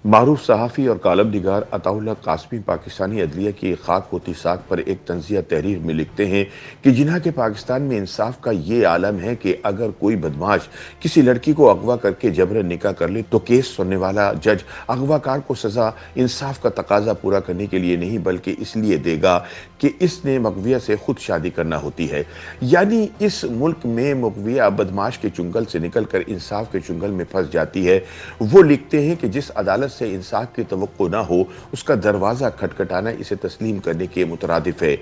معروف صحافی اور کالم نگار عطاءاللہ قاسمی پاکستانی عدلیہ کی خاک ہوتی ساکھ پر ایک طنزیہ تحریر میں لکھتے ہیں کہ جنہا کے پاکستان میں انصاف کا یہ عالم ہے کہ اگر کوئی بدمعاش کسی لڑکی کو اغوا کر کے جبرن نکاح کر لے تو کیس سننے والا جج اغوا کار کو سزا انصاف کا تقاضا پورا کرنے کے لیے نہیں بلکہ اس لیے دے گا کہ اس نے مغویہ سے خود شادی کرنا ہوتی ہے۔ یعنی اس ملک میں مغویہ بدمعاش کے چنگل سے نکل کر انصاف کے چنگل میں پھنس جاتی ہے۔ وہ لکھتے ہیں کہ جس عدالت سے انصاف کی توقع نہ ہو اس کا دروازہ کھٹکھٹانا اسے تسلیم کرنے کے مترادف ہے۔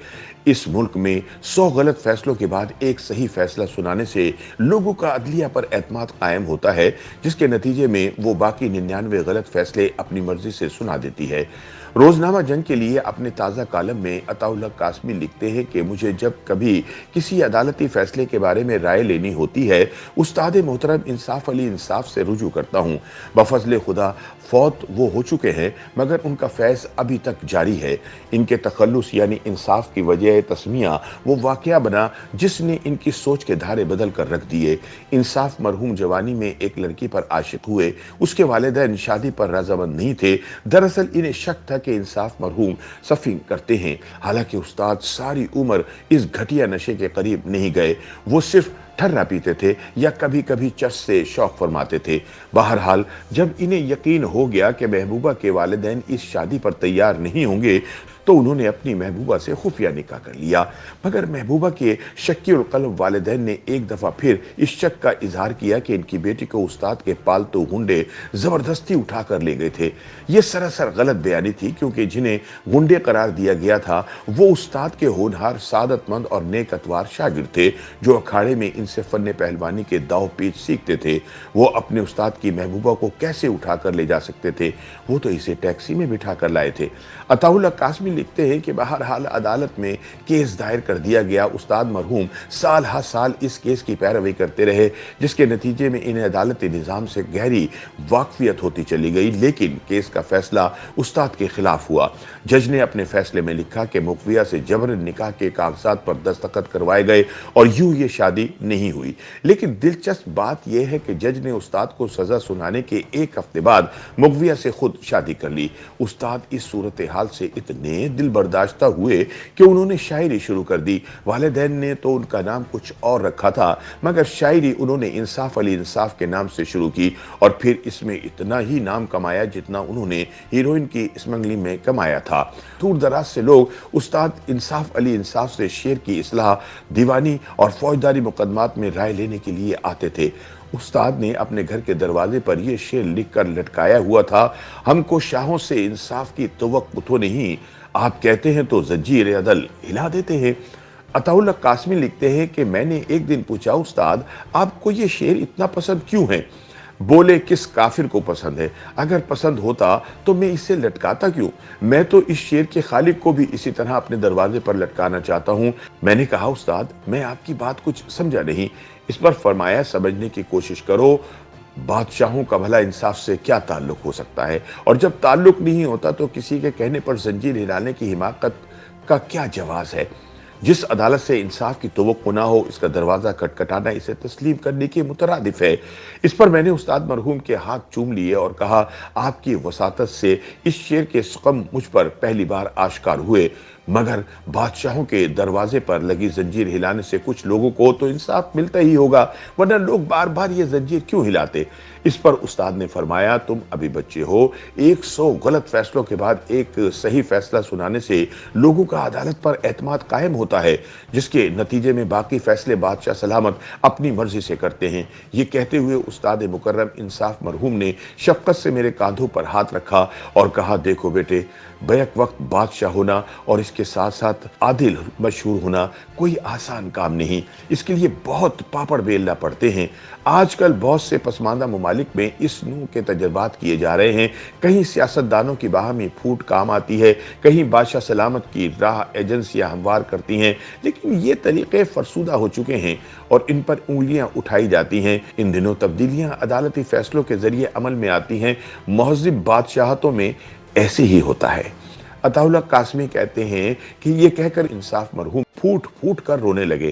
اس ملک میں 100 غلط فیصلوں کے بعد ایک صحیح فیصلہ سنانے سے لوگوں کا عدلیہ پر اعتماد قائم ہوتا ہے، جس کے نتیجے میں وہ باقی 99 غلط فیصلے اپنی مرضی سے سنا دیتی ہے۔ روزنامہ جنگ کے لیے اپنے تازہ کالم میں عطاءاللہ قاسمی لکھتے ہیں کہ مجھے جب کبھی کسی عدالتی فیصلے کے بارے میں رائے لینی ہوتی ہے، استاد محترم انصاف علی انصاف سے رجوع کرتا ہوں۔ بفضل خدا فوت وہ ہو چکے ہیں مگر ان کا فیض ابھی تک جاری ہے۔ ان کے تخلص یعنی انصاف کی وجہ تسمیہ وہ واقعہ بنا جس نے ان کی سوچ کے دھارے بدل کر رکھ دیے۔ انصاف مرحوم جوانی میں ایک لڑکی پر عاشق ہوئے، اس کے والدین شادی پر رضامند نہیں تھے۔ دراصل انہیں شک تھا کہ انصاف مرحوم سفنگ کرتے ہیں، حالانکہ استاد ساری عمر اس گھٹیا نشے کے قریب نہیں گئے۔ وہ صرف ٹھرا پیتے تھے یا کبھی کبھی چرس سے شوق فرماتے تھے۔ بہرحال جب انہیں یقین ہو گیا کہ محبوبہ کے والدین اس شادی پر تیار نہیں ہوں گے تو انہوں نے اپنی محبوبہ سے خفیہ نکاح کر لیا، مگر محبوبہ کے شکی القلب والدین نے ایک دفعہ پھر اس شک کا اظہار کیا کہ ان کی بیٹی کو استاد کے پالتو گنڈے زبردستی اٹھا کر لے گئے تھے۔ یہ سراسر غلط بیانی تھی، کیونکہ جنہیں گنڈے قرار دیا گیا تھا وہ استاد کے ہونہار، سعادت مند اور نیک اتوار شاگرد تھے جو اکھاڑے میں ان سے فن پہلوانی کے داؤ پیچ سیکھتے تھے۔ وہ اپنے استاد کی محبوبہ کو کیسے اٹھا کر لے جا سکتے تھے؟ وہ تو اسے ٹیکسی میں بٹھا کر لائے تھے۔ عطاءاللہ قاسمی لکھتے ہیں کہ بہرحال عدالت میں کیس دائر کر دیا گیا۔ استاد مرحوم سال ہر سال اس کیس کی پیروی کرتے رہے، جس کے نتیجے میں انہیں عدالتی نظام سے گہری واقفیت ہوتی چلی گئی، لیکن کیس کا فیصلہ استاد کے خلاف ہوا۔ جج نے اپنے فیصلے میں لکھا کہ مغویہ سے جبرن نکاح کے کاغذات پر دستخط کروائے گئے اور یوں یہ شادی نہیں ہوئی۔ لیکن دلچسپ بات یہ ہے کہ جج نے استاد کو سزا سنانے کے ایک ہفتے بعد مغویہ سے خود شادی کر لی۔ استاد اس صورتحال سے اتنے دل برداشتہ ہوئے کہ انہوں نے شاعری شروع کر دی۔ والدین نے تو ان کا نام کچھ اور رکھا تھا، مگر شاعری انہوں نے انصاف علی انصاف کے نام سے شروع کی اور پھر اس میں اتنا ہی نام کمایا جتنا انہوں نے ہیروئن کی اسمگلنگ میں کمایا تھا۔ دور دراز سے لوگ استاد انصاف علی انصاف سے شعر کی اصلاح، دیوانی اور فوجداری مقدمات میں رائے لینے کے لیے آتے تھے۔ استاد نے اپنے گھر کے دروازے پر یہ شعر لکھ کر لٹکایا ہوا تھا: ہم کو شاہوں سے انصاف کی توقع تو نہیں، آپ کہتے ہیں تو زنجیر عدل ہلا دیتے ہیں۔ عطاءاللہ قاسمی لکھتے ہیں کہ میں نے ایک دن پوچھا، استاد آپ کو یہ شعر اتنا پسند کیوں ہے؟ بولے کس کافر کو پسند ہے؟ اگر پسند ہوتا تو میں اسے لٹکاتا کیوں؟ میں تو اس شعر کے خالق کو بھی اسی طرح اپنے دروازے پر لٹکانا چاہتا ہوں۔ میں نے کہا استاد میں آپ کی بات کچھ سمجھا نہیں۔ اس پر فرمایا سمجھنے کی کوشش کرو، بادشاہوں کا بھلا انصاف سے کیا تعلق ہو سکتا ہے؟ اور جب تعلق نہیں ہوتا تو کسی کے کہنے پر زنجیر ہلانے کی حماقت کا کیا جواز ہے؟ جس عدالت سے انصاف کی توقع نہ ہو اس کا دروازہ کھٹکھٹانا اسے تسلیم کرنے کے مترادف ہے۔ اس پر میں نے استاد مرحوم کے ہاتھ چوم لیے اور کہا، آپ کی وساطت سے اس شعر کے سقم مجھ پر پہلی بار آشکار ہوئے، مگر بادشاہوں کے دروازے پر لگی زنجیر ہلانے سے کچھ لوگوں کو تو انصاف ملتا ہی ہوگا، ورنہ لوگ بار بار یہ زنجیر کیوں ہلاتے؟ اس پر استاد نے فرمایا، تم ابھی بچے ہو، 100 غلط فیصلوں کے بعد ایک صحیح فیصلہ سنانے سے لوگوں کا عدالت پر اعتماد قائم ہوتا ہے، جس کے نتیجے میں باقی فیصلے بادشاہ سلامت اپنی مرضی سے کرتے ہیں۔ یہ کہتے ہوئے استاد مکرم انصاف مرحوم نے شفقت سے میرے کاندھوں پر ہاتھ رکھا اور کہا، دیکھو بیٹے، بیک وقت بادشاہ ہونا اور اس کے ساتھ ساتھ عادل مشہور ہونا کوئی آسان کام نہیں، اس کے لیے بہت پاپڑ بیلنا پڑتے ہیں۔ آج کل بہت سے پسماندہ ممالک میں اس نوع کے تجربات کیے جا رہے ہیں۔ کہیں سیاستدانوں کی باہمی پھوٹ کام آتی ہے، کہیں بادشاہ سلامت کی راہ ایجنسیاں ہموار کرتی ہیں، لیکن یہ طریقے فرسودہ ہو چکے ہیں اور ان پر انگلیاں اٹھائی جاتی ہیں۔ ان دنوں تبدیلیاں عدالتی فیصلوں کے ذریعے عمل میں آتی ہیں۔ مہذب بادشاہتوں میں ایسے ہی ہوتا ہے۔ عطاءاللہ قاسمی کہتے ہیں کہ یہ کہہ کر انصاف مرحوم پھوٹ پھوٹ کر رونے لگے۔